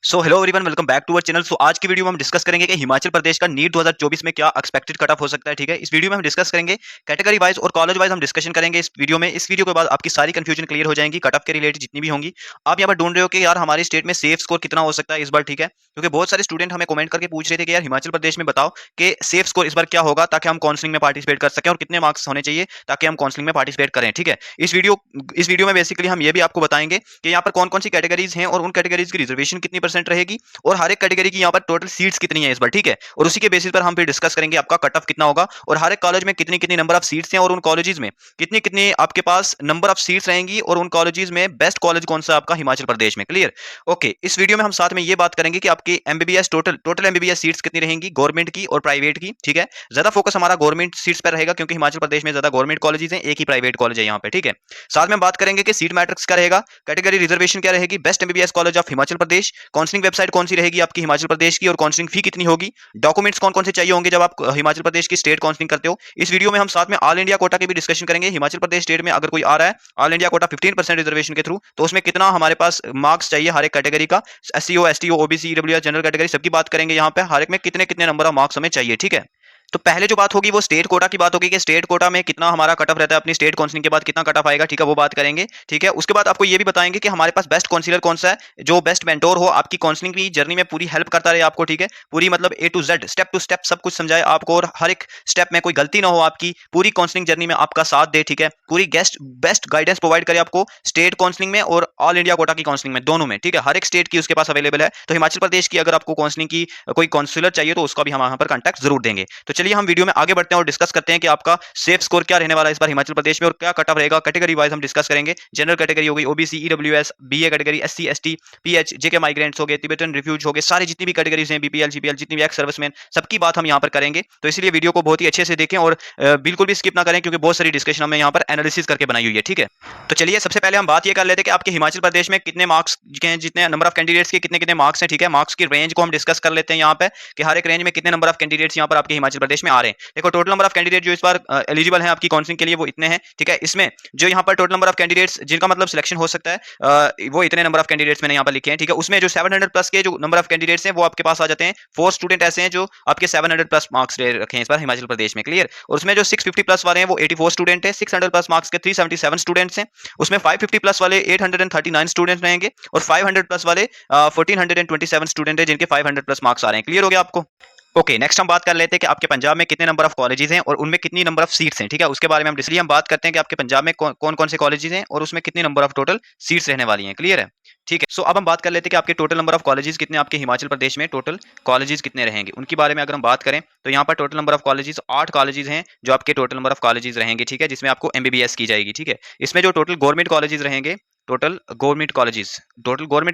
Hello everyone, welcome back to our channel. आज की video में हम डिस्कस करेंगे कि हिमाचल प्रदेश का नीट 2024 में क्या एक्सपेक्टेड कट ऑफ हो सकता है। ठीक है, इस वीडियो में हम डिस्कस करेंगे कैटेगरी वाइज और कॉलेज वाइज हम डिस्कशन करेंगे इस वीडियो में। इस वीडियो के बाद आपकी सारी कंफ्यूजन क्लियर हो जाएंगी कट ऑफ के रिलेटेड जितनी भी होंगी। आप यहाँ पर ढूंढ रहे हो कि यार हमारी स्टेट में सेफ स्कोर कितना हो सकता है इस बार। ठीक है, क्योंकि बहुत सारे स्टूडेंट हमें कमेंट करके पूछ रहे थे कि यार हिमाचल प्रदेश में बताओ कि सेफ स्कोर इस बार क्या होगा ताकि हम काउंसलिंग में पार्टिसिपेट कर सकें और कितने मार्क्स होने चाहिए ताकि हम काउंसलिंग में पार्टिसिपेट करें। ठीक है, इस वीडियो में बेसिकली हम ये भी आपको बताएंगे कि यहाँ पर कौन कौन सी कैटेगरीज हैं और उन कैटेगरीज की रिजर्वेशन कितनी परसेंट रहेगी और हर एक कैटेगरी की यहाँ पर टोटल सीट्स कितनी है इस बार। ठीक है, और उसी के बेसिस पर हम फिर डिस्कस करेंगे आपका कट ऑफ कितना होगा और हर एक कॉलेज में कितनी कितनी नंबर ऑफ सीट्स हैं और उन कॉलेजेस में कितनी कितनी आपके पास नंबर ऑफ सीट्स रहेंगी और उन कॉलेजेस में बेस्ट कॉलेज कौन सा आपका हिमाचल प्रदेश में। क्लियर? ओके, इस वीडियो में हम साथ में ये बात करेंगे कि आपकी एमबीबीएस टोटल एमबीबीएस सीट्स कितनी रहेंगी गवर्नमेंट की और प्राइवेट की। ठीक है, ज्यादा फोकस हमारा गवर्नमेंट सीट्स पर रहेगा क्योंकि हिमाचल प्रदेश में ज्यादा गवर्नमेंट कॉलेजेस हैं, एक ही प्राइवेट कॉलेज है यहाँ पे। ठीक है, साथ में बात करेंगे कि सीट मैट्रिक्स क्या रहेगा, कैटेगरी रिजर्वेशन क्या रहेगी, best MBBS college of Himachal Pradesh, counselling website कौन सी रहेगी आपकी हिमाचल प्रदेश की और काउंसलिंग फी कितनी होगी, डॉक्यूमेंट्स कौन कौन से चाहिए होंगे जब आप हिमाचल प्रदेश की स्टेट काउंसलिंग करते हो। इस वीडियो में हम साथ में ऑल इंडिया कोटा की भी डिस्कशन करेंगे। हिमाचल प्रदेश स्टेट में अगर कोई आ रहा है ऑल इंडिया कोटा 15% रिजर्वेशन के थ्रू तो उसमें कितना हमारे पास मार्क्स चाहिए हर एक कैटेगरी का, SCO STO OBC EWS general category सबकी बात करेंगे यहाँ पे, हर एक में कितने कितने नंबर ऑफ मार्क्स हमें चाहिए। ठीक है, तो पहले जो बात होगी वो स्टेट कोटा की बात होगी कि स्टेट कोटा में कितना हमारा कट ऑफ रहता है, अपनी स्टेट काउंसलिंग के बाद कितना कट ऑफ आएगा। ठीक है, वो बात करेंगे। ठीक है, उसके बाद आपको ये भी बताएंगे कि हमारे पास बेस्ट काउंसलर कौन सा है जो बेस्ट मेंटोर हो, आपकी काउंसलिंग की जर्नी में पूरी हेल्प करता रहे आपको। ठीक है, पूरी मतलब A to Z step to step सब कुछ समझाए आपको और हर एक स्टेप में कोई गलती ना हो, आपकी पूरी काउंसलिंग जर्नी में आपका साथ दे। ठीक है, पूरी बेस्ट गाइडेंस प्रोवाइड करे आपको स्टेट काउंसलिंग में और ऑल इंडिया कोटा की काउंसलिंग में, दोनों में। ठीक है, हर एक स्टेट की उसके पास अवेलेबल है। तो हिमाचल प्रदेश की अगर आपको काउंसलिंग की कोई काउंसलर चाहिए तो उसका भी हम यहाँ पर कॉन्टैक्ट जरूर देंगे। तो चलिए हम वीडियो में आगे बढ़ते हैं और डिस्कस करते हैं कि आपका सेफ स्कोर क्या रहने वाला है इस बार हिमाचल प्रदेश में और क्या कट ऑफ रहेगा। कैटेगरी वाइज हम डिस्कस करेंगे। जनरल कैटेगरी हो गई, OBC EWS, BA category, SC ST, PH, JK migrants हो गए, तिब्बतन रिफ्यूज हो गए, सारी जितनी भी कैटेगरीज हैं, बीपीएल जीपीएल, जितनी भी एक्स सर्विसमैन, सबकी बात हम यहाँ पर करेंगे। तो इसलिए वीडियो को बहुत ही अच्छे से देखें और बिल्कुल भी स्किप ना करें क्योंकि बहुत सारी डिस्कशन हमने यहाँ पर एनालिसिस करके बनाई हुई है। ठीक है, तो चलिए सबसे पहले हम बात ये कर लेते हैं कि आपके हिमाचल प्रदेश में कितने मार्क्स हैं, जितने नंबर ऑफ कैंडिडेट्स के कितने कितने मार्क्स हैं। ठीक है, मार्क्स की रेंज को हम डिस्कस कर लेते हैं यहाँ पे कि हर एक रेंज में कितने नंबर ऑफ कैंडिडेट्स यहाँ पर आपके हिमाचल प्रदेश में आ रहे हैं। देखो, टोटल नंबर ऑफ कैंडिडेट जो इस बार एलिजिबल है आपकी काउंसलिंग के लिए वो इतने हैं। ठीक है, इसमें जो यहाँ पर टोटल नंबर ऑफ कैंडिडेट्स जिनका मतलब सिलेक्शन हो सकता है वो इतने नंबर ऑफ कैंडिडेट्स मैंने यहाँ पर लिखे हैं। ठीक है, उसमें जो 700 प्लस के जो नंबर ऑफ कैंडिडेट्स हैं वो आपके पास आ जाते हैं। 4 स्टूडेंट ऐसे हैं जो आपके 700 प्लस मार्क्स रखे हैं इस बार हिमाचल प्रदेश में। क्लियर? और उसमें जो 650 प्लस वाले हैं वो 84 स्टूडेंट है, 600 प्लस मार्क्स के 377 स्टूडेंट्स हैं। उसमें 550 प्लस वाले 839 स्टूडेंट्स रहेंगे और 500 प्लस वाले 1427 स्टूडेंट है जिनके 500 प्लस मार्क्स आ रहे हैं। क्लियर हो गया आपको? ओके, नेक्स्ट हम बात कर लेते हैं कि आपके पंजाब में कितने नंबर ऑफ कॉलेजेस हैं और उनमें कितनी नंबर ऑफ सीट्स हैं। ठीक है, उसके बारे में हम बात करते हैं कि आपके पंजाब में कौन कौन से कॉलेजेस हैं और उसमें कितनी नंबर ऑफ टोटल सीट्स रहने वाली हैं। क्लियर है? ठीक है, सो अब हम बात कर लेते हैं कि आपके टोटल नंबर ऑफ कॉलेजेस कितने, आपके हिमाचल प्रदेश में टोटल कॉलेजेस कितने रहेंगे उनके बारे में अगर हम बात करें तो यहाँ पर total number of colleges 8 colleges हैं जो आपके टोटल नंबर ऑफ कॉलेजेस रहेंगे। ठीक है, जिसमें आपको एमबीबीएस की जाएगी। ठीक है, इसमें जो टोटल गवर्नमेंट कॉलेजेस रहेंगे, टोटल गवर्नमेंट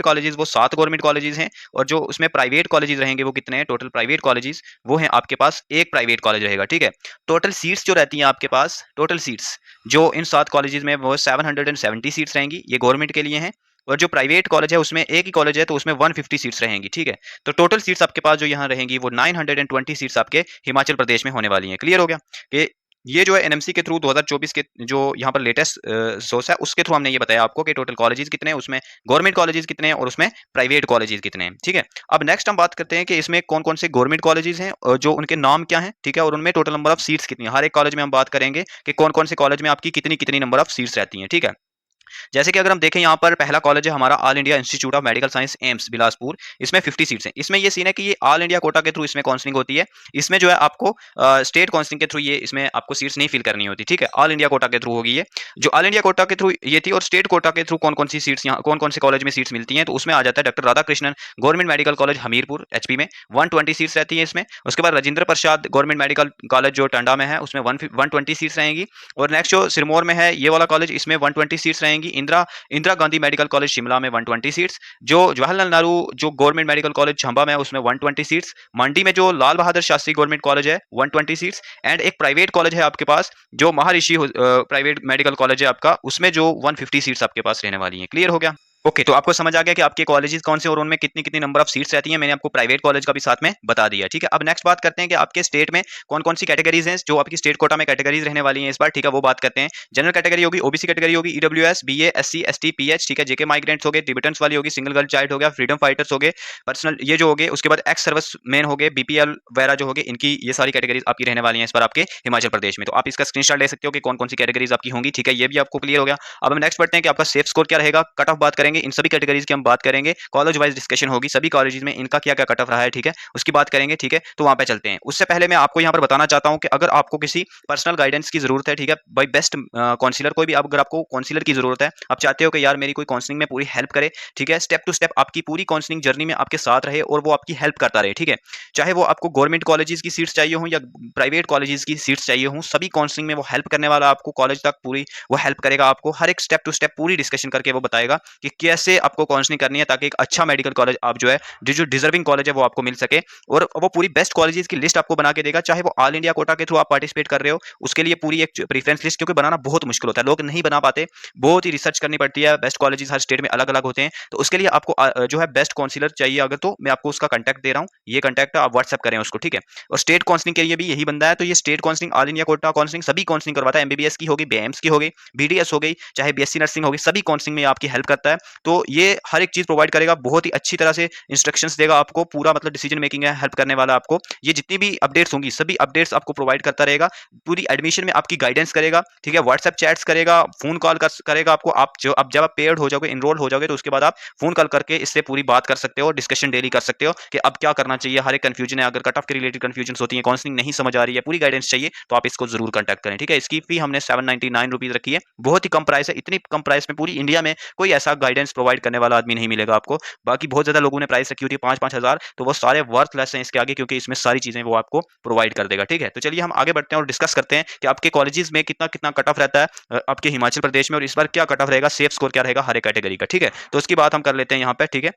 कॉलेजेस वो 7 गवर्नमेंट कॉलेजेस हैं और जो उसमें प्राइवेट कॉलेजेस रहेंगे वो कितने हैं, टोटल प्राइवेट कॉलेजेस वो हैं आपके पास एक प्राइवेट कॉलेज रहेगा। ठीक है, टोटल सीट्स जो रहती हैं आपके पास, टोटल सीट्स जो इन 7 कॉलेजेस में वो 770 सीट्स रहेंगी, ये गवर्नमेंट के लिए हैं। और जो प्राइवेट कॉलेज है उसमें एक ही कॉलेज है तो उसमें 150 सीट्स रहेंगी। ठीक है, तो टोटल सीट्स आपके पास जो यहाँ रहेंगी वो 920 सीट्स आपके हिमाचल प्रदेश में होने वाली हैं। क्लियर हो गया कि ये जो है एनएमसी के थ्रू 2024 के जो यहाँ पर लेटेस्ट सोर्स है उसके थ्रू हमने ये बताया आपको कि टोटल कॉलेजेस कितने हैं, उसमें गवर्नमेंट कॉलेजेस कितने हैं और उसमें प्राइवेट कॉलेजेस कितने हैं। ठीक है, अब नेक्स्ट हम बात करते हैं कि इसमें कौन कौन से गवर्नमेंट कॉलेजेस हैं और जो उनके नाम क्या हैं। ठीक है, और उनमें टोटल नंबर ऑफ सीट्स कितनी है, हर एक कॉलेज में हम बात करेंगे कि कौन कौन से कॉलेज में आपकी कितनी कितनी नंबर ऑफ सीट्स रहती हैं। ठीक है, जैसे कि अगर हम देखें यहाँ पर पहला कॉलेज है हमारा all India institute of medical science AIIMS Bilaspur, इसमें 50 सीट्स हैं। इसमें ये सीन है कि ये ऑल इंडिया कोटा के थ्रू इसमें काउंसलिंग होती है। इसमें जो है आपको स्टेट काउंसलिंग के थ्रू ये इसमें आपको सीट्स नहीं फिल करनी होती। ठीक है, ऑल इंडिया कोटा के थ्रू होगी ये, जो ऑल इंडिया कोटा के थ्रू ये थी। और स्टेट कोटा के थ्रू कौन कौन सी सीट्स यहाँ कौन कौन से कॉलेज में सीट्स मिलती हैं तो उसमें आ जाता है doctor Radhakrishnan government medical college Hamirpur HP में 120 सीट्स रहती है इसमें। उसके बाद Rajendra Prasad government medical college जो टांडा में है उसमें 120 सीट्स रहेंगी। और नेक्स्ट जो सिरमौर में है ये वाला कॉलेज, इसमें 120 सीट्स रहेंगी। इंदिरा गांधी मेडिकल कॉलेज शिमला में 120 सीट्स, जो जवाहरलाल नेहरू जो गवर्नमेंट मेडिकल कॉलेज चंबा में है उसमें 120 सीट्स, मंडी में जो लाल बहादुर शास्त्री गवर्नमेंट कॉलेज है 120 सीट्स, एंड एक प्राइवेट कॉलेज है आपके पास जो महर्षि प्राइवेट मेडिकल कॉलेज है आपका, उसमें जो 150 सीट्स आपके पास रहने वाली हैं। क्लियर हो गया? ओके, तो आपको समझ आ गया कि आपके कॉलेजेस कौन से और उनमें कितनी-कितनी नंबर ऑफ सीट्स रहती हैं। मैंने आपको प्राइवेट कॉलेज का भी साथ में बता दिया, ठीक है। अब नेक्स्ट बात करते हैं कि आपके स्टेट में कौन-कौन सी कैटेगरीज़ हैं, जो आपकी स्टेट कोटा में कैटेगरीज़ रहने वाली हैं इस बार, ठीक है, वो बात करते हैं। जनरल कैटेगरी होगी, ओबीसी कैटेगरी होगी, EWS, BA, SC, ST, pH, ठीक है, जेके माइग्रेंट्स हो गए, टिबेटन्स वाली होगी, सिंगल गर्ल चाइल्ड हो गया, फ्रीडम फाइटर्स हो गए, पर्सनल ये जो हो गए, उसके बाद एक्स सर्विस मैन हो गए, बीपीएल वगैरह जो हो गए, इनकी ये सारी कैटेगरीज़ आपकी रहने वाली हैं इस बार आपके हिमाचल प्रदेश में। तो आप इसका स्क्रीनशॉट ले सकते हो कि कौन-कौन सी कैटेगरीज़ आपकी होंगी, ठीक है, ये भी आपको क्लियर हो गया। अब हम नेक्स्ट बढ़ते हैं कि आपका सेफ स्कोर क्या रहेगा, कट ऑफ बात करेंगे, इन सभी कैटेगरीज की हम बात करेंगे, कॉलेज वाइज डिस्कशन होगी, सभी कॉलेजेस में इनका क्या क्या कट ऑफ रहा है, ठीक है, उसकी बात करेंगे, ठीक है। तो वहां पे चलते हैं। उससे पहले मैं आपको यहाँ पर बताना चाहता हूँ कि अगर आपको किसी पर्सनल गाइडेंस की जरूरत है, ठीक है, बाई बेस्ट काउंसलर, कोई भी अगर आपको काउंसलर की जरूरत है, आप चाहते हो कि यार मेरी कोई काउंसलिंग में पूरी हेल्प करे, ठीक है, स्टेप टू स्टेप आपकी पूरी काउंसलिंग जर्नी में आपके साथ रहे और वो आपकी हेल्प करता रहे, ठीक है, चाहे वो आपको गवर्नमेंट कॉलेजेस की सीट्स चाहिए हो या प्राइवेट कॉलेजेस की सीट्स चाहिए हो, सभी काउंसलिंग में वो हेल्प करने वाला, आपको कॉलेज तक पूरी वो हेल्प करेगा, आपको हर एक स्टेप टू स्टेप पूरी डिस्कशन करके वो बताएगा कि कैसे आपको काउंसलिंग करनी है ताकि एक अच्छा मेडिकल कॉलेज आप जो है जो डिजर्विंग कॉलेज है वो आपको मिल सके। और वो पूरी बेस्ट कॉलेजेस की लिस्ट आपको बना के देगा, चाहे वो ऑल इंडिया कोटा के थ्रू आप पार्टिसिपेट कर रहे हो, उसके लिए पूरी एक प्रीफरेंस लिस्ट, क्योंकि बनाना बहुत मुश्किल होता है, लोग नहीं बना पाते, बहुत ही रिसर्च करनी पड़ती है, बेस्ट कॉलेजेस हर स्टेट में अलग अलग होते हैं। तो उसके लिए आपको जो है बेस्ट काउंसलर चाहिए अगर, तो मैं आपको उसका कॉन्टैक्ट दे रहा हूँ, ये कॉन्टैक्ट आप व्हाट्सएप करें उसको, ठीक है। और स्टेट काउंसलिंग के लिए भी यही बंदा है, तो ये state counselling, all India quota counselling सभी काउंसलिंग करवाता है, एमबीबीएस की होगी, बीएम्स की होगी, बीडीएस हो गई, चाहे बीएससी नर्सिंग होगी, सभी काउंसलिंग में आपकी हेल्प करता है। तो ये हर एक चीज प्रोवाइड करेगा, बहुत ही अच्छी तरह से इंस्ट्रक्शंस देगा आपको, पूरा मतलब डिसीजन मेकिंग है, हेल्प करने वाला आपको, ये जितनी भी अपडेट्स होंगी सभी अपडेट्स आपको प्रोवाइड करता रहेगा, पूरी एडमिशन में आपकी गाइडेंस करेगा, ठीक है, व्हाट्सएप चैट्स करेगा, फोन कॉल करेगा आपको, आप जब आप पेयर्ड हो जाओगे, इनरोल हो जाओगे, तो उसके बाद आप फोन कॉल करके इससे पूरी बात कर सकते हो, डिस्कशन डेली कर सकते हो कि अब क्या करना चाहिए, हर एक कंफ्यूजन है, अगर कट ऑफ के रिलेटेड कंफ्यूजन होती है, काउंसलिंग नहीं समझ आ रही है, पूरी गाइडेंस चाहिए, तो आप इसको जरूर कॉन्टैक्ट करें, ठीक है। इसकी फी हमने 799 रुपीज रखी है, बहुत ही कम प्राइस है, इतनी कम प्राइस में पूरी इंडिया में कोई ऐसा गाइडेंस प्रोवाइड करने वाला आदमी नहीं मिलेगा आपको। बाकी बहुत ज्यादा लोगों ने प्राइस रखी होती है 5-5 हज़ार, तो वो सारे वर्थलेस हैं इसके आगे, क्योंकि इसमें सारी चीजें वो आपको प्रोवाइड कर देगा, ठीक है। तो चलिए हम आगे बढ़ते हैं और डिस्कस करते हैं कि आपके कॉलेजेस में कितना कितना कट ऑफ रहता है आपके हिमाचल प्रदेश में, और इस बार क्या कट ऑफ रहेगा, सेफ स्कोर क्या रहेगा हर एक कैटेगरी का, ठीक है। तो उसकी बात हम कर लेते हैं यहाँ पे, ठीक है।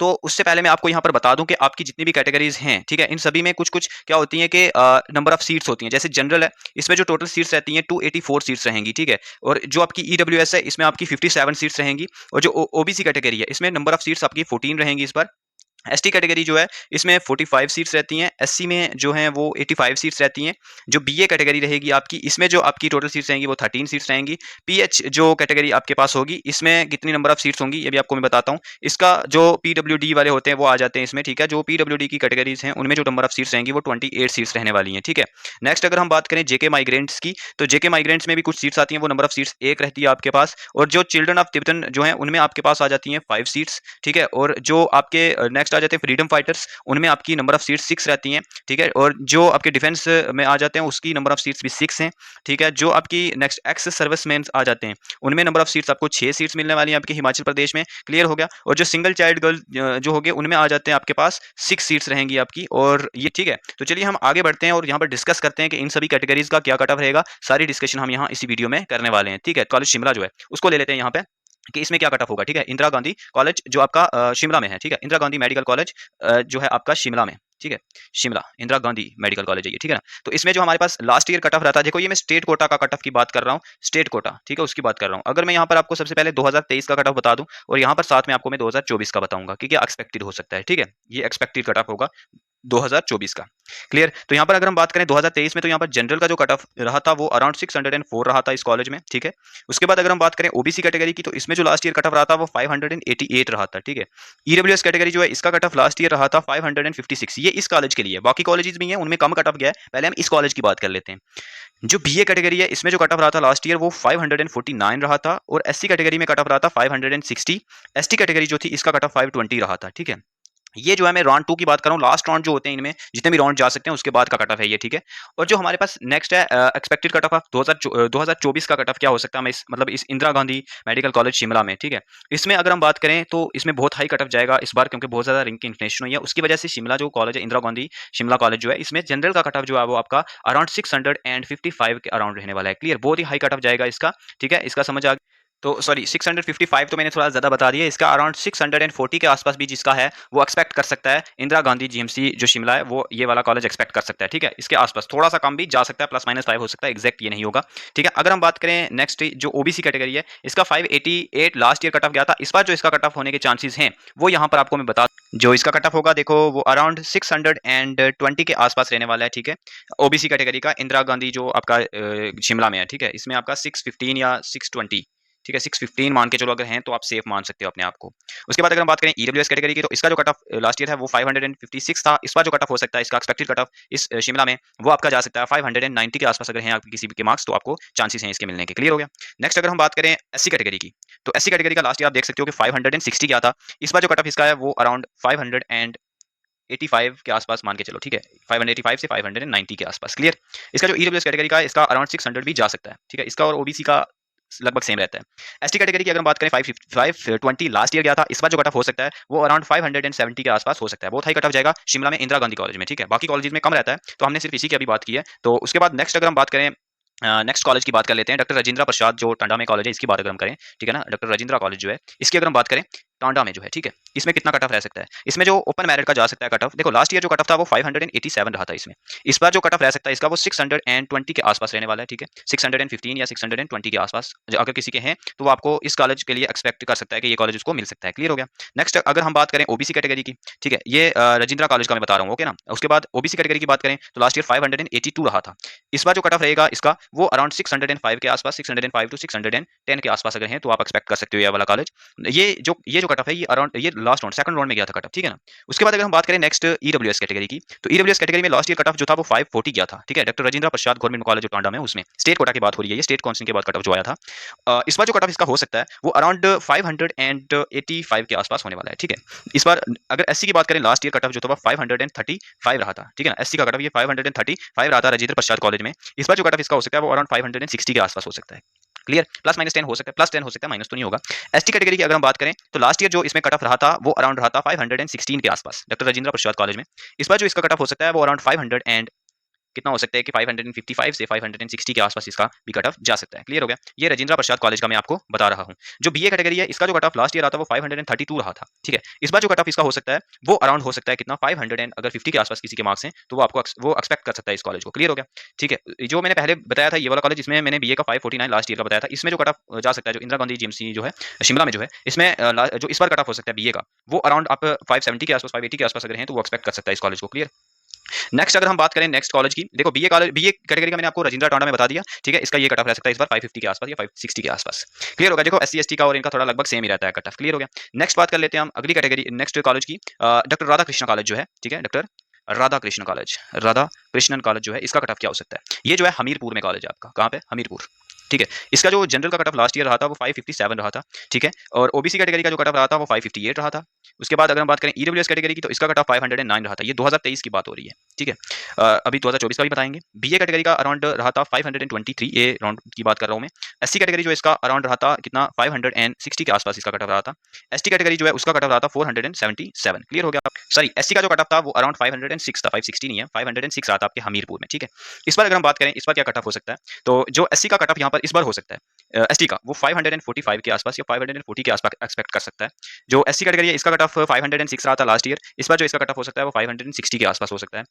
तो उससे पहले मैं आपको यहाँ पर बता दूं कि आपकी जितनी भी कैटेगरीज हैं, ठीक है, इन सभी में कुछ कुछ क्या होती हैं कि नंबर ऑफ सीट्स होती हैं। जैसे जनरल है, इसमें जो टोटल सीट्स रहती हैं 284 सीट्स रहेंगी, ठीक है। और जो आपकी ईडब्ल्यूएस है, इसमें आपकी 57 सीट्स रहेंगी। और जो ओबीसी कैटेगरी है, इसमें नंबर ऑफ सीट्स आपकी 14 रहेंगी इस बार। एसटी कैटेगरी जो है, इसमें 45 सीट्स रहती हैं। एससी में जो हैं वो 85 सीट्स रहती हैं। जो बीए कैटेगरी रहेगी आपकी, इसमें जो आपकी टोटल सीट्स रहेंगी वो 13 सीट्स रहेंगी। पीएच जो कैटेगरी आपके पास होगी, इसमें कितनी नंबर ऑफ सीट्स होंगी ये भी आपको मैं बताता हूँ। इसका जो पीडब्ल्यूडी वाले होते हैं वो आ जाते हैं इसमें, ठीक है। जो पीडब्ल्यूडी की कैटेगरीज हैं उनमें जो नंबर ऑफ सीट्स रहेंगी वो 28 सीट्स रहने वाली हैं, ठीक है। नेक्स्ट अगर हम बात करें जेके माइग्रेंट्स की, तो जेके माइग्रेंट्स में भी कुछ सीट्स आती हैं, वो नंबर ऑफ सीट्स एक रहती है आपके पास। और जो चिल्ड्रन ऑफ तिब्बतन जो है, उनमें आपके पास आ जाती हैं 5 सीट्स, ठीक है। और जो आपके नेक्स्ट आ जाते हैं फ्रीडम फाइटर, उनमें आपकी नंबर ऑफ सीट्स 6 रहती हैं, ठीक है। और जो आपके डिफेंस में आ जाते हैं उसकी नंबर ऑफ सीट्स भी 6 हैं, ठीक है। जो आपकी नेक्स्ट एक्स सर्विसमैन आ जाते हैं, उनमें नंबर ऑफ सीट्स आपको 6 सीट्स मिलने वाली हैं आपके हिमाचल प्रदेश में, क्लियर हो गया। और जो सिंगल चाइल्ड गर्ल जो हो गए, उनमें आ जाते हैं आपके पास 6 सीट्स रहेंगी आपकी, और ये ठीक है। तो चलिए हम आगे बढ़ते हैं और यहाँ पर डिस्कस करते हैं कि इन सभी कैटेगरीज का क्या कट ऑफ रहेगा। सारी डिस्कशन हम यहाँ इसी वीडियो में करने वाले हैं, ठीक है। कॉलेज शिमला जो है उसको ले लेते हैं यहाँ पे कि इसमें क्या कट ऑफ होगा, ठीक है। इंदिरा गांधी कॉलेज जो आपका शिमला में है, ठीक है, इंदिरा गांधी मेडिकल कॉलेज जो है आपका शिमला में, ठीक है। शिमला इंदिरा गांधी मेडिकल कॉलेज है ये, ठीक है ना। तो इसमें जो हमारे पास लास्ट ईयर कट ऑफ रहता है, देखो ये मैं स्टेट कोटा का कट ऑफ की बात कर रहा हूँ, स्टेट कोटा, ठीक है, उसकी बात कर रहा हूँ। अगर मैं यहाँ पर आपको सबसे पहले 2023 का कट ऑफ बता दूं, और यहाँ पर साथ में आपको मैं 2024 का बताऊंगा कि क्या एक्सपेक्टेड हो सकता है, ठीक है। ये एक्सपेक्टेड कट ऑफ होगा 2024 का, क्लियर। तो यहाँ पर अगर हम बात करें 2023 में, तो यहाँ पर जनरल का जो कट ऑफ रहा था वो अराउंड 604 रहा था इस कॉलेज में, ठीक है। उसके बाद अगर हम बात करें ओबीसी कैटेगरी की, तो इसमें जो लास्ट ईयर कट ऑफ रहा था वो 588 रहा था, ठीक है। ईडब्ल्यूएस कैटेगरी जो है, इसका कट ऑफ लास्ट ईयर रहा था 556, ये इस कॉलेज के लिए, बाकी कॉलेजेस भी हैं उनमें कम कट ऑफ गया है। पहले हम इस कॉलेज की बात कर लेते हैं। जो बीए कैटेगरी है, इसमें जो कट ऑफ रहा था लास्ट ईयर वो 549 रहा था, और एससी कैटेगरी में कट ऑफ रहा था 560। एसटी कैटेगरी जो थी इसका कट ऑफ 520 रहा था, ठीक है। ये जो है मैं राउंड 2 की बात कर रहा हूँ, लास्ट राउंड जो होते हैं इनमें जितने भी राउंड जा सकते हैं उसके बाद का कट ऑफ है ये, ठीक है। और जो हमारे पास नेक्स्ट है एक्सपेक्टेड कट ऑफ 2024 का कट ऑफ क्या हो सकता है, मतलब इस इंदिरा गांधी मेडिकल कॉलेज शिमला में, ठीक है। इसमें अगर हम बात करें तो इसमें बहुत हाई कट ऑफ जाएगा इस बार, क्योंकि बहुत ज्यादा रैंक की इन्फ्लेशन हुई है, उसकी वजह से शिमला जो कॉलेज है इंदिरा गांधी शिमला कॉलेज जो है, इसमें जनरल का कट ऑफ जो है वो आपका अराउंड 655 के अराउंड रहने वाला है, क्लियर। बहुत ही हाई कट ऑफ जाएगा इसका, ठीक है, इसका समझ आ तो सॉरी 655 तो मैंने थोड़ा ज़्यादा बता दिया, इसका अराउंड 640 के आसपास भी जिसका है वो एक्सपेक्ट कर सकता है। इंदिरा गांधी जीएमसी जो शिमला है वो ये वाला कॉलेज एक्सपेक्ट कर सकता है, ठीक है। इसके आसपास थोड़ा सा कम भी जा सकता है, +-5 हो सकता है, एग्जैक्ट ये नहीं होगा, ठीक है। अगर हम बात करें नेक्स्ट जो ओबीसी कैटेगरी है, इसका 588 लास्ट ईयर कट ऑफ गया था। इस बार जो इसका कट ऑफ होने के चांसेस हैं वो यहाँ पर आपको मैं बता, जो इसका कट ऑफ होगा देखो वो अराउंड 620 के आसपास रहने वाला है, ठीक है। ओबीसी कैटेगरी का इंदिरा गांधी जो आपका शिमला में है, ठीक है, इसमें आपका 615 या 620, ठीक है, 615 मान के चलो, अगर हैं तो आप सेफ मान सकते हो अपने आप को। उसके बाद अगर हम बात करें ईडब्ल्यूएस कैटेगरी की, तो इसका जो कट ऑफ लास्ट ईयर है वो 556 था। इस बार जो कट ऑफ हो सकता है, इसका एक्सपेक्टेड कट ऑफ इस शिमला में वो आपका जा सकता है 590 के आसपास। अगर हैं आपके किसी भी के मार्क्स तो आपको चांसेस हैं इसके मिलने के। क्लियर हो गया। नेक्स्ट अगर हम बात करें एससी कैटेगरी की, तो एससी कैटेगरी का लास्ट ईयर आप देख सकते हो कि 560 क्या था। इस बार जो कट ऑफ इसका है वो अराउंड 585 के आसपास मान के चलो, ठीक है, 585 से 590 के आसपास। क्लियर। इसका जो ईडब्ल्यूएस कैटेगरी का है, इसका अराउंड 600 भी जा सकता है, ठीक है। इसका और ओबीसी का लगभग सेम रहता है। एसटी कैटेगरी की अगर हम बात करें 520 लास्ट ईयर गया था। इस बार जो कट ऑफ हो सकता है वो अराउंड 570 के आसपास हो सकता है। बहुत हाई कट ऑफ जाएगा शिमला में इंदिरा गांधी कॉलेज में, ठीक है। बाकी कॉलेज में कम रहता है, तो हमने सिर्फ इसी की अभी बात की है। तो उसके बाद नेक्स्ट अगर हम बात करें नेक्स्ट कॉलेज की बात कर लेते हैं, डॉक्टर राजेंद्र प्रसाद जो टांडा में कॉलेज है, इसकी बात अगर हम करें, ठीक है ना, डॉक्टर राजेंद्र कॉलेज जो है, इसकी अगर हम बात करें टांडा में जो है, ठीक है, इसमें कितना कट ऑफ रह सकता है। इसमें जो ओपन मेरिट का जा सकता है कट ऑफ, देखो लास्ट ईयर जो कट ऑफ था वो 587 रहा था इसमें। इस बार जो कट ऑफ रह सकता है इसका वो 620 के आसपास रहने वाला है, ठीक है, 615 या 620 के आसपास अगर किसी के हैं तो वो आपको इस कॉलेज के लिए एक्सपेक्ट कर सकता है कि ये कॉलेज उसको मिल सकता है। क्लियर हो गया। नेक्स्ट अगर हम बात करें ओबीसी कैटेगरी की, ठीक है, ये राजेंद्र कॉलेज का मैं बता रहा हूँ, ओके ना। उसके बाद ओबीसी कैटेगरी की बात करें तो लास्ट ईयर 582 रहा था। इस बार जो कट ऑफ रहेगा इसका वो अराउंड 605 के आसपास, 605 टू 610 के आसपास अगर हैं तो आप एक्सपेक्ट कर सकते हो ये वाला कॉलेज। ये जो कट ऑफ है ये अराउंड ये लास्ट राउंड सेकंड राउंड में गया था कट ऑफ, ठीक है ना। उसके बाद अगर हम बात करें नेक्स्ट ईडब्ल्यूएस कैटेगरी की, तो ईडब्ल्यूएस कैटेगरी में लास्ट ईयर कट ऑफ जो था वो 540 गया था, ठीक है, doctor Rajendra Prasad government college Tanda में, उसमें स्टेट कोटा की बात हो रही है, ये स्टेट काउंसिलिंग के बाद कट ऑफ जो आया था। इस बार जो कट ऑफ इसका हो सकता है वो अराउंड 585 के आसपास होने वाला है, ठीक है। इस बार अगर एससी की बात करें, लास्ट ईयर कट ऑफ जो था वो 535 रहा था, ठीक है ना। एससी का कट ऑफ ये 535 रहा था राजेंद्र प्रसाद कॉलेज में। इस बार जो कट ऑफ इसका हो सकता है वो अराउंड 560 के आसपास हो सकता है। क्लियर। +-10 हो सकता है, +10 हो सकता है, माइनस तो नहीं होगा। एसटी कैटेगरी की अगर हम बात करें तो लास्ट ईयर जो इसमें कट ऑफ रहा था वो अराउंड रहा था 516 के आसपास, डॉक्टर राजेंद्र प्रसाद कॉलेज में। इस बार जो इसका कट ऑफ हो सकता है वो अराउंड 500 एंड कितना हो सकता है कि 555 से 560 के आसपास इसका भी कट ऑफ जा सकता है। क्लियर हो गया। ये राजेंद्र प्रसाद कॉलेज का मैं आपको बता रहा हूँ। जो बीए कैटेगरी है इसका जो कट ऑफ लास्ट ईयर आता है वो 532 रहा था, ठीक है। इस बार जो कट ऑफ इसका हो सकता है वो अराउंड हो सकता है कितना 500 एंड अगर 50 के आसपास किसी के मार्क्स हैं तो वो आपको वो एक्सपेक्ट कर सकता है इस कॉलेज को। क्लियर हो गया, ठीक है। जो मैंने पहले बताया था ये वाला कॉलेज, इसमें मैंने बीए का 549 लास्ट ईयर का बताया था। इसमें जो कट ऑफ जा सकता है जो इंदिरा गांधी जीएमसी जो है शिमला में जो है, इसमें जो इस बार कट ऑफ हो सकता है बीए का वो अराउंड आप 570 के आसपास, 580 के आसपास अगर हैं तो वो एक्सपेक्ट कर सकता है इस कॉलेज को। क्लियर। नेक्स्ट अगर हम बात करें नेक्स्ट कॉलेज की, देखो बीए कैटेगरी का मैंने आपको राजेंद्र टांडा में बता दिया, ठीक है। इसका ये कट ऑफ रह सकता है इस बार 550 के आसपास या 560 के आसपास। क्लियर होगा। देखो एससी एसटी का और इनका थोड़ा लगभग सेम ही रहता है कट ऑफ। क्लियर हो गया। नेक्स्ट बात कर लेते हैं हम अगली कैटेगरी नेक्स्ट कॉलेज की, डॉक्टर राधा कृष्ण कॉलेज जो है, ठीक है, doctor Radha Krishna college, Radha Krishnan college जो है, इसका कट ऑफ क्या हो सकता है। ये जो है हमीरपुर में कॉलेज है आपका, कहाँ पे, हमीरपुर, ठीक है। इसका जो जनरल का कट ऑफ लास्ट ईयर रहा था वो 557 रहा था, ठीक है। और ओबीसी कैटेगरी का जो कट ऑफ रहा था वो 558 रहा था। उसके बाद अगर हम बात करें ईडब्ल्यूएस कैटेगरी की तो इसका कट ऑफ 509 रहा था। ये 2023 की बात हो रही है, ठीक है। अभी 2024 का भी बताएंगे। बीए कैटेगरी का अराउंड रहा था 523, ये राउंड की बात कर रहा हूँ मैं। एससी कैटेगरी जो इसका अराउंड रहा था कितना 560 के आसपास इसका कट ऑफ रहा था। एसटी कैटेगरी जो है उसका कट ऑफ रहा था 477। क्लियर हो गया। सॉरी, एससी का जो कट ऑफ था वो अराउंड 506 था, 560 नहीं है, 506 रहा था आपके हमीरपुर में, ठीक है। इस बार अगर हम बात करें इस बार क्या कट ऑफ हो सकता है, तो जो एससी का कट ऑफ यहाँ पर इस बार हो सकता है एसटी का वो 545 के आसपास या 540 के आसपास एक्सपेक्ट कर सकता है। जो एससी कैटेगरी है इसका कट ऑफ 506 रहा था लास्ट ईयर। इस बार जो इसका कट ऑफ हो सकता है वो 560 के आसपास हो सकता है।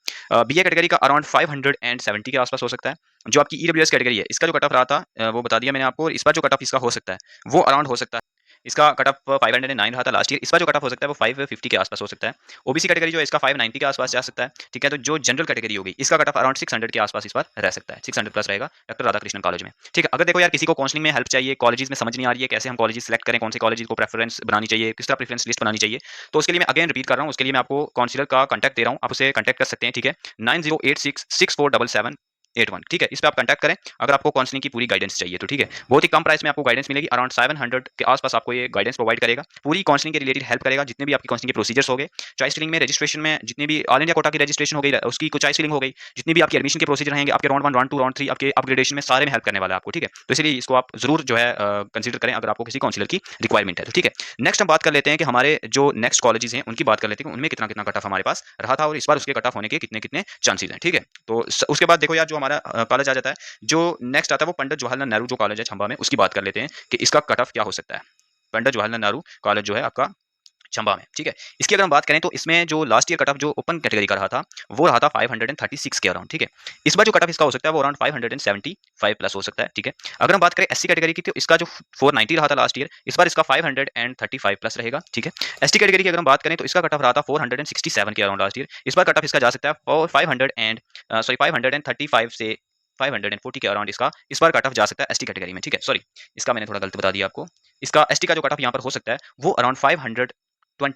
बीए कैटेगरी का अराउंड 570 के आसपास हो सकता है। जो आपकी ईडब्ल्यूएस कैटेगरी है इसका जो कट ऑफ रहा था वो बता दिया मैंने आपको। इस बार जो कट ऑफ इसका हो सकता है वो अराउंड हो सकता है, इसका कट ऑफ 509 रहा था लास्ट ईयर। इस बार जो कट ऑफ हो सकता है वो 550 के आसपास हो सकता है। ओबीसी कैटेगरी जो है इसका 590 के आसपास जा सकता है, ठीक है। तो जो जनरल कैटेगरी होगी इसका कट ऑफ अराउंड 600 के आसपास इस बार रह सकता है, 600 प्लस रहेगा डॉक्टर राधाकृष्णन कॉलेज में, ठीक है। अगर देखो यार किसी को काउंसलिंग में हेल्प चाहिए, कॉलेजेस में समझ नहीं आ रही है कैसे हम कॉलेजेस सेलेक्ट करें, कौन से कॉलेजेस को प्रेफरेंस बनानी चाहिए, किस तरह प्रेफरेंस लिस्ट बनानी चाहिए, तो उसके लिए मैं अगेन रिपीट कर रहा हूँ, उसके लिए मैं आपको काउंसलर का कॉन्टैक्ट दे रहा हूँ, आप उसे कॉन्टैक्ट कर सकते हैं, ठीक है। 9086647781, ठीक है। इस पे आप कांटेक्ट करें अगर आपको काउंसलिंग की पूरी गाइडेंस चाहिए तो, ठीक है। बहुत ही कम प्राइस में आपको गाइडेंस मिलेगी, अराउंड 700 के आसपास आपको ये गाइडेंस प्रोवाइड करेगा। पूरी काउंसलिंग के रिलेटेड हेल्प करेगा, जितने भी आपकी काउंसलिंग के प्रोसीजर्स हो गए, चॉइस फिलिंग में, रजिस्ट्रेशन में, जितनी भी ऑल इंडिया कोटा की रजिस्ट्रेशन हो गई उसकी चॉइस फिलिंग हो गई, जितनी भी आपकी एडमिशन के प्रोसीजर रहेंगे आपके राउंड 1, राउंड 2, राउंड 3 आपके अपग्रेडेशन में सारे में हेल्प करने वाला है आपको, ठीक है। तो इसलिए इसको आप जरूर जो है कंसीडर करें अगर आपको किसी काउंसलर की रिक्वायरमेंट है तो, ठीक है। नेक्स्ट हम बात कर लेते हैं कि हमारे जो नेक्स्ट कॉलेजेस हैं उनकी बात कर लेते हैं, उनमें कितना कितना कट ऑफ हमारे पास रहा था और इस बार उसके कट ऑफ होने के कितने कितने चांसेस हैं, ठीक है। तो उसके बाद देखो यार जो हमारा कॉलेज आ जाता है। जो नेक्स्ट आता है वो पंडित जवाहरलाल नेहरू जो कॉलेज है चंबा में, उसकी बात कर लेते हैं कि इसका कट ऑफ क्या हो सकता है। पंडित जवाहरलाल नेहरू कॉलेज जो है आपका चंबा में, ठीक है। इसकी अगर हम बात करें तो इसमें जो लास्ट ईयर कट ऑफ जो ओपन कैटेगरी का रहा था वो रहा था 536 के अराउंड, ठीक है। इस बार जो कट ऑफ इसका हो सकता है वो अराउंड 575 प्लस हो सकता है, ठीक है। अगर हम बात करें एससी कैटेगरी की तो इसका जो 490 रहा था लास्ट ईयर, इस बार इसका 535 प्लस रहेगा, ठीक है। एसटी कैटेगरी की अगर हम बात करें तो इसका कट ऑफ रहा था 467 के अराउंड लास्ट ईयर, इस बार कट ऑफ इसका जा सकता है 535 से 540 के अराउंड इसका इस बार कट ऑफ जा सकता है एसटी कैटेगरी में, ठीक है। सॉरी, इसका मैंने थोड़ा गलत बता दिया आपको। इसका एसटी का जो कट ऑफ यहाँ पर हो सकता है वो अराउंड 520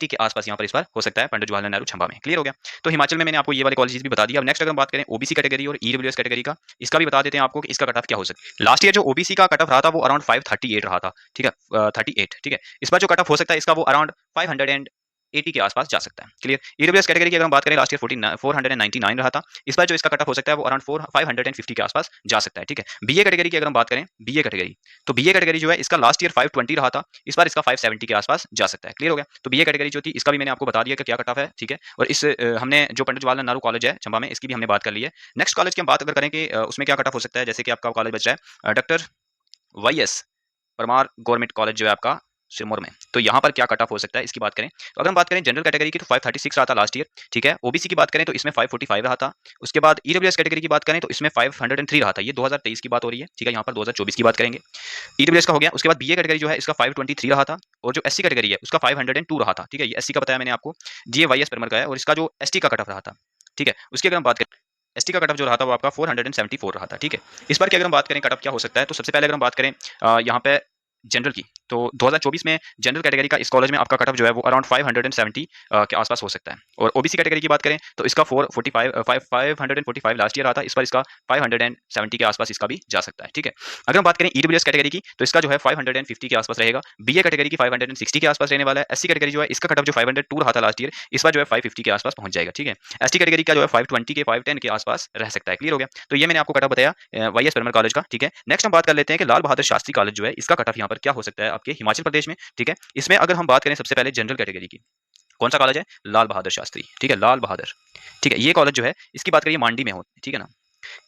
के आसपास यहाँ पर इस बार हो सकता है पंडित जवाहरलाल नेहरू छंबा में। क्लियर हो गया। तो हिमाचल में मैंने आपको ये वाले कॉलेजेस भी बता दिया। अब नेक्स्ट अगर हम बात करें ओबीसी कैटेगरी और ईडब्ल्यूएस कैटेगरी का, इसका भी बता देते हैं आपको कि इसका कट ऑफ क्या हो सकता है। लास्ट ईयर जो ओबीसी का कट ऑफ रहा था वो अराउंड 538 रहा था, ठीक है, 38, ठीक है। इस बार जो कट ऑफ हो सकता है इसका वो अराउंड 580 के आसपास जा सकता है। क्लियर। ईडब्ल्यूएस कैटेगरी की अगर हम बात करें लास्ट ईयर 499 रहा था, इस बार जो इसका कट ऑफ हो सकता है वो अराउंड 550 के आसपास जा सकता है, ठीक है। बीए कैटेगरी की अगर हम बात करें, बीए कैटेगरी, तो बीए कैटेगरी जो है इसका लास्ट ईयर 520 रहा था, इस बार इसका 570 के आसपास जा सकता है। क्लियर हो गया। तो बीए कैटेगरी जो थी इसका भी मैंने आपको बता दिया कि क्या कट ऑफ है, ठीक है। और इस हमने जो पंडित जवाहरलाल नेहरू कॉलेज है चंबा में, इसकी भी हमने बात कर ली है। नेक्स्ट कॉलेज की हम बात अगर करें कि उसमें क्या कट ऑफ हो सकता है, जैसे कि आपका कॉलेज बच रहा है doctor Y S Parmar government college जो है आपका सिरमौर में, तो यहाँ पर क्या कट ऑफ हो सकता है इसकी बात करें। तो अगर हम बात करें जनरल कैटेगरी की तो 536 रहा था लास्ट ईयर, ठीक है। ओबीसी की बात करें तो इसमें 545 रहा था। उसके बाद ईडब्ल्यूएस कैटेगरी की बात करें तो इसमें 503 रहा था। ये 2023 की बात हो रही है, ठीक है। यहाँ पर 2024 की बात करेंगे, ईडब्ल्यूएस का हो गया। उसके बाद बीए कैटेगरी जो है इसका 523 रहा था, और जो एससी कैटेगरी है उसका 502 रहा था, ठीक है। ये एससी का बताया मैंने आपको, ये वाईएस परमार का है। और इसका जो एसटी का कट ऑफ रहा था, ठीक है, उसकी अगर हम बात करें, एसटी का कट ऑफ जो रहा था वो आपका 474 रहा था, ठीक है। इस बार की अगर हम बात करें कट ऑफ क्या हो सकता है, तो सबसे पहले अगर हम बात करें यहाँ पे जनरल की, तो 2024 में जनरल कैटेगरी का इस कॉलेज में आपका कट ऑफ जो है वो अराउंड 570 के आसपास हो सकता है। और ओबीसी कैटेगरी की बात करें तो इसका 545 लास्ट ईयर रहा था, इस बार इसका 570 के आसपास इसका भी जा सकता है, ठीक है। अगर हम बात करें ईडब्ल्यूएस कैटेगरी की तो इसका जो है 550 के आसपास रहेगा। बीए कैटेगरी की 560 के आसपास रहने वाला है। एससी कैटेगरी जो है इसका कट ऑफ जो 502 रहा था लास्ट ईयर, इस बार जो है 550 के आसपास पहुंच जाएगा, ठीक है। एसटी कैटेगरी का जो है 520 के 510 के आसपास रह सकता है। क्लियर हो गया। तो ये मैंने आपको कट ऑफ बताया वाईएस परमार कॉलेज का, ठीक है। नेक्स्ट हम बात कर लेते हैं कि लाल बहादुर शास्त्री कॉलेज जो है इसका कट ऑफ यहाँ पर क्या हो सकता है आपके हिमाचल प्रदेश में, ठीक है। इसमें अगर हम बात करें सबसे पहले जनरल कैटेगरी की, कौन सा कॉलेज है, लाल बहादुर शास्त्री, ठीक है, लाल बहादुर, ठीक है। ये कॉलेज जो है इसकी बात करिए मांडी में हो, ठीक है ना।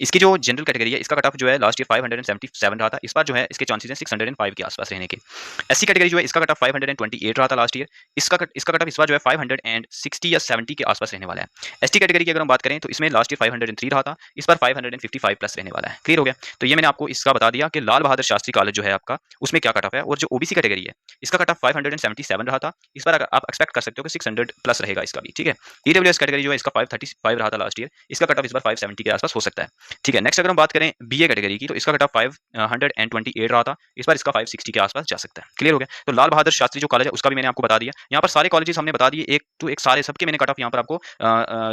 इसकी जो जनरल कैटेगरी है इसका कट ऑफ जो है लास्ट ईयर 577 रहा था, इस बार जो है इसके चांसेस हैं 605 के आसपास रहने के। एससी कैटेगरी जो है इसका कट ऑफ 528 रहा था लास्ट ईयर, इसका कट ऑफ इस बार जो है 560 या 70 के आसपास रहने वाला है। एसटी कैटेगरी की अगर हम बात करें तो इसमें लास्ट ईयर 503 रहा था, इस बार 555 प्लस रहने वाला है। क्लियर हो गया। तो ये मैंने आपको इसका बता दिया कि लाल बहादुर शास्त्री कॉलेज जो है आपका उसमें क्या कट ऑफ है। और जो ओबीसी कैटेगरी है इसका कट ऑफ 577 रहा था, इस बार आप एक्सपेक्ट कर सकते हो कि 600 प्लस रहेगा इसका भी, ठीक है। ईडब्ल्यूएस कैटेगरी जो है इसका 535 रहा था लास्ट ईयर, इसका कट ऑफ इस बार 570 के आसपास हो सकता है, ठीक है। नेक्स्ट अगर हम बात करें बीए कैटेगरी की तो इसका कट ऑफ 528 रहा था, इस बार इसका 560 के आसपास जा सकता है। क्लियर हो गया। तो लाल बहादुर शास्त्री जो कॉलेज है उसका भी मैंने आपको बता दिया। यहाँ पर सारे कॉलेजेस हमने बता दिए, एक टू एक सारे सबके मैंने कट ऑफ यहाँ पर आपको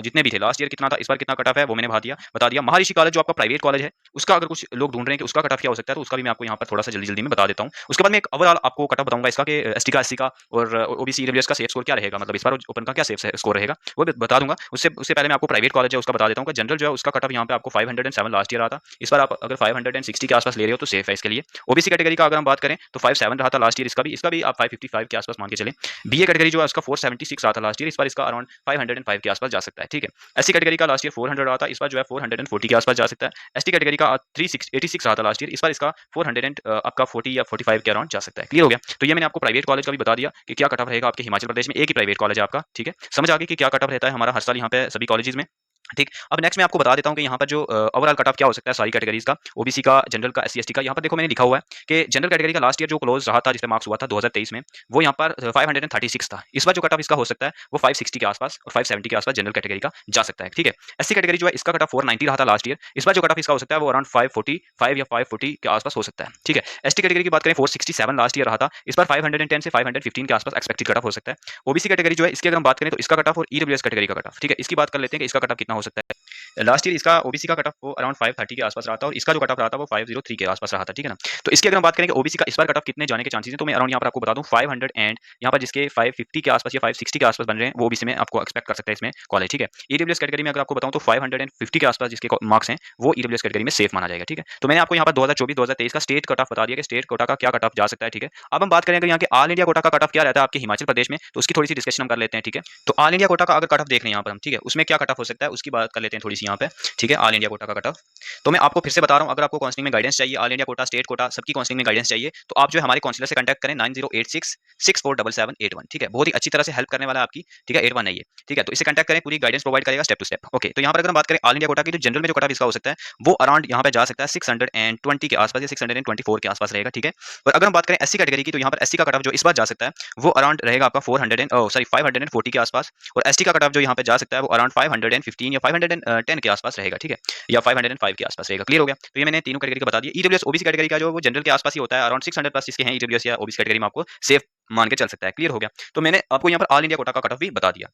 जितने भी थे लास्ट ईयर कितना था, इस बार कितना कट ऑफ है वो मैंने बता दिया। महर्षि कॉलेज जो आपका प्राइवेट कॉलेज है उसका अगर कुछ लोग ढूंढ रहे हैं कि उसका कट ऑफ क्या हो सकता है, तो उसका भी मैं आपको यहाँ पर थोड़ा सा जल्दी जल्दी में बता देता हूँ। उसके बाद मैं एक ओवरऑल आपको कट ऑफ बताऊंगा इसका कि एसटी का, एससी का और ओबीसी ईडब्ल्यूएस का सेफ स्कोर क्या रहेगा, मतलब इस बार ओपन का क्या सेफ स्कोर रहेगा वो बता दूंगा। उससे पहले मैं आपको प्राइवेट कॉलेज है उसका बता देता हूँ कि जनरल जो है उसका कट ऑफ यहाँ पे आपको 507 लास्ट ईयर आता, इस बार आप अगर 560 के आसपास ले रहे हो तो सेफ है इसके लिए। ओबीसी कैटेगरी का अगर हम बात करें तो 57 रहा था लास्ट ईयर, इसका भी आप 555 के आसपास मान के चले। बीए कैटेगरी जो है उसका 476 रहा था लास्ट ईयर, इस बार इसका अराउंड 505 के आसपास जा सकता है, ठीक है। एससी कैटेगरी का लास्ट ईयर 400 रहा था, इस बार जो है 440 के आसपास जा सकता है। एसटी कैटेगरी का 386 रहा था लास्ट ईयर, इस बार इसका 400 आपका 40 या 45 के अराउंड जा सकता है। क्लियर हो गया। तो ये मैंने आपको प्राइवेट कॉलेज का भी बता दिया कि क्या कट ऑफ रहेगा आपके हिमाचल प्रदेश में, एक ही प्राइवेट कॉलेज है आपका, ठीक है। समझ आ गई कि क्या कट ऑफ रहता है हमारा हर साल यहाँ पे सभी कॉलेजेस में, ठीक। अब नेक्स्ट मैं आपको बता देता हूं कि यहाँ पर जो ओवरऑल कट ऑफ क्या हो सकता है सारी कैटेगरीज का, ओबीसी का, जनरल का, एससी एसटी का। यहाँ पर देखो मैंने लिखा हुआ है कि जनरल कैटेगरी का लास्ट ईयर जो क्लोज रहा था जिसमें मार्क्स हुआ था 2023 में, वो यहाँ पर 536 था। इस बार जो कट ऑफ इसका हो सकता है वो 560 के आसपास और 570 के आसपास जनरल कैटेगरी का जा सकता है, ठीक है। एससी कैटेगरी जो है इसका कट ऑफ 490 रहा था लास्ट ईयर, इस बार जो कट ऑफ इसका हो सकता है वो अराउंड 545 या 540 के आसपास हो सकता है, ठीक है। एसटी कैटेगरी की बात करें 467 लास्ट ईयर रहा था, इस बार 510 से 515 के आसपास एक्सपेक्टेड कट ऑफ हो सकता है। ओबीसी कैटेगरी जो है इसकी अगर हम बात करें तो इसका कट ऑफ और ईडब्ल्यूएस कैटेगरी का कट ऑफ, ठीक है, इसकी बात कर लेते हैं कि इसका कट ऑफ कितना हो सकता है। लास्ट ईयर इसका ओबीसी का कट ऑफ वो अराउंड 530 के आसपास रहा था, और इसका जो कट ऑफ रहा था वो 503 के आसपास रहा था, ठीक है ना। तो इसकी अगर हम बात करें कि ओबीसी का इस बार कट ऑफ कितने जाने के चांसेस हैं, तो मैं अराउंड यहाँ पर आपको बता दूं 500 एंड यहाँ पर जिसके 550 के आसपास या 560 के आसपास बन रहे हैं वो ओबीसी में आपको एक्सपेक्ट कर सकते हैं इसमें कॉलेज, ठीक है। ईडब्ल्यूएस कैटेगरी में अगर आपको बताऊं तो 550 के आसपास जिसके मार्क्स हैं वो ईडब्ल्यूएस कैटेगरी में सेफ माना जाएगा, ठीक है। तो मैंने आपको यहाँ पर 2024-2023 का स्टेट कट ऑफ बता दिया कि स्टेट कोटा का क्या कट ऑफ जा सकता है, ठीक है। अब हम बात करें अगर यहाँ के ऑल इंडिया कोटा का कट ऑफ क्या रहता है आपके हिमाचल प्रदेश में, तो उसकी थोड़ी सी डिस्कशन हम कर लेते हैं, ठीक है। तो ऑल इंडिया कोटा का अगर कट ऑफ देख रहे हैं यहाँ पर हम, ठीक है, उसमें क्या कट ऑफ हो सकता है, उसकी बात कर लेते हैं थोड़ी सी यहाँ पे, ठीक है, ऑल इंडिया कोटा का कट ऑफ। तो मैं आपको फिर से बता रहा हूँ, अगर आपको काउंसलिंग में गाइडेंस चाहिए, all India quota, state quota, सबकी काउंसलिंग में गाइडेंस चाहिए, तो आप जो है हमारे काउंसलर से कांटेक्ट करें 9086647781, ठीक है, बहुत ही अच्छी तरह से हेल्प करने वाला है आपकी, ठीक है, 81 है ये, ठीक है, तो इसे कांटेक्ट करें, पूरी गाइडेंस प्रोवाइड करेगा स्टेप टू स्टेप। ओके, तो यहाँ पर अगर हम बात करें ऑल इंडिया कोटा की, तो जनरल में जो कट ऑफ इसका हो सकता है वो अराउंड यहाँ पे जा सकता है 620 के आसपास या 624 के आसपास रहेगा, ठीक है। और अगर हम बात करें एससी कैटेगरी की, तो यहाँ पर एससी का कट ऑफ जो इस बार जा सकता है वो अराउंड रहेगा आपका 540 के आसपास, और एसटी का कट ऑफ जो यहाँ पे जा सकता है वो अराउंड 515 या 510 के आसपास रहेगा, ठीक है, या 505 के आसपास रहेगा। क्लियर हो गया? तो ये मैंने तीनों कैटेगरी का बता दिया। ईडब्ल्यूएस ओबीसी कैटेगरी का जो वो जनरल के आसपास ही होता है, अराउंड 600 प्लस जिसके हैं ईडब्ल्यूएस या ओबीसी कैटेगरी में आपको सेफ मान के चल सकता है। क्लियर हो गया? तो मैंने आपको यहाँ पर ऑल इंडिया कोटा का कट ऑफ भी बता दिया।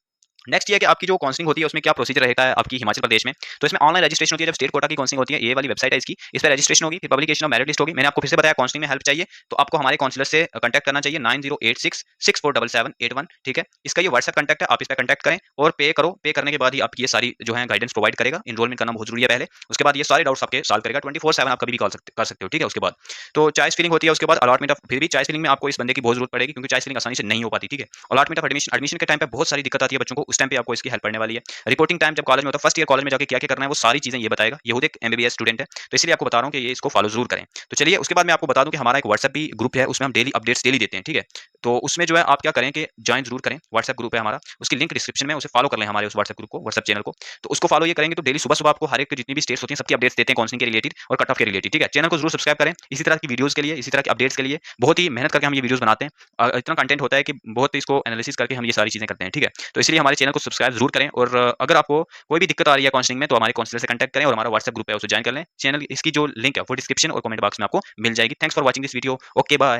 नेक्स्ट ये है कि आपकी जो काउंसलिंग होती है उसमें क्या प्रोसीजर रहता है आपकी हिमाचल प्रदेश में। तो इसमें ऑनलाइन रजिस्ट्रेशन होती है, जब स्टेट कोटा की काउंसलिंग होती है, ये वाली वेबसाइट है इसकी, इस पर रजिस्ट्रेशन होगी, फिर पब्लिकेशन ऑफ मेरिट लिस्ट होगी। मैंने आपको फिर से बताया काउंसलिंग में हेल्प चाहिए तो आपको हमारे काउंसलर से कांटेक्ट करना चाहिए 9086647781, ठीक है। इसका ये व्हाट्सएप कांटेक्ट है, आप इस पर कांटेक्ट करें और पे करो। पे करने के बाद ही आपकी ये सारी जो है गाइडेंस प्रोवाइड करेगा। इनरोलमेंट करना बहुत जरूरी है पहले, उसके बाद ये सारे डाउट्स आपके सॉल्व करेगा 24/7, आप कभी भी कॉल कर सकते हो, ठीक है। उसके बाद तो चॉइस फिलिंग होती है, उसके बाद अलॉटमेंट ऑफ, फिर भी चॉइस फिलिंग में आपको इस बंदे की बहुत जरूरत पड़ेगी क्योंकि चॉइस फिलिंग आसानी से नहीं हो पाती, ठीक है। अलॉटमेंट ऑफ एडमिशन के टाइम पे बहुत सारी दिक्कत आती है बच्चों को, उस टाइम पे आपको इसकी हेल्प पड़ने वाली है। रिपोर्टिंग टाइम जब कॉलेज में होता है, फर्स्ट ईयर कॉलेज में जाके क्या क्या करना है वो सारी चीजें ये बताएगा। ये खुद एक एमबीबीएस स्टूडेंट है, तो इसलिए आपको बता रहा हूँ कि ये इसको फॉलो जरूर करें। तो चलिए उसके बाद मैं आपको बता दूं कि हमारा एक व्हाट्सएप भी ग्रुप है, उसमें हम डेली अपडेट्स डेली देते हैं, ठीक है। तो उसमें जो है आप क्या करें कि ज्वाइन जरूर करें, व्हाट्सएप ग्रुप है हमारा, उसकी लिंक डिस्क्रिप्शन में, उसे फॉलो कर लें हमारे उस व्हाट्सएप ग्रुप को, व्हाट्सएप चैनल को। तो उसको फॉलो ये करेंगे तो डेली सुबह सुबह आपको हर एक जितनी भी स्टेट्स होती हैं सबकी अपडेट्स देते हैं काउंसलिंग के रिलेटेड और कट ऑफ के रिलेटेड, ठीक है। चैनल को जरूर सब्सक्राइब करें इसी तरह की वीडियोस के लिए, इसी तरह के अपडेट्स के लिए। बहुत ही मेहनत करके हम ये वीडियोस बनाते हैं, इतना कंटेंट होता है कि बहुत इसको एनालिसिस करके हम ये सारी चीजें करते हैं, ठीक है। तो इसलिए हमारे चैनल को सब्सक्राइब जरूर करें, और अगर आपको कोई भी दिक्कत आ रही है काउंसलिंग में तो हमारे काउंसलर से कांटेक्ट करें और हमारा व्हाट्सएप ग्रुप है उसे ज्वाइन कर लें। चैनल इसकी जो लिंक है वो डिस्क्रिप्शन और कमेंट बॉक्स में आपको मिल जाएगी। Thanks for watching this video. Okay, bye.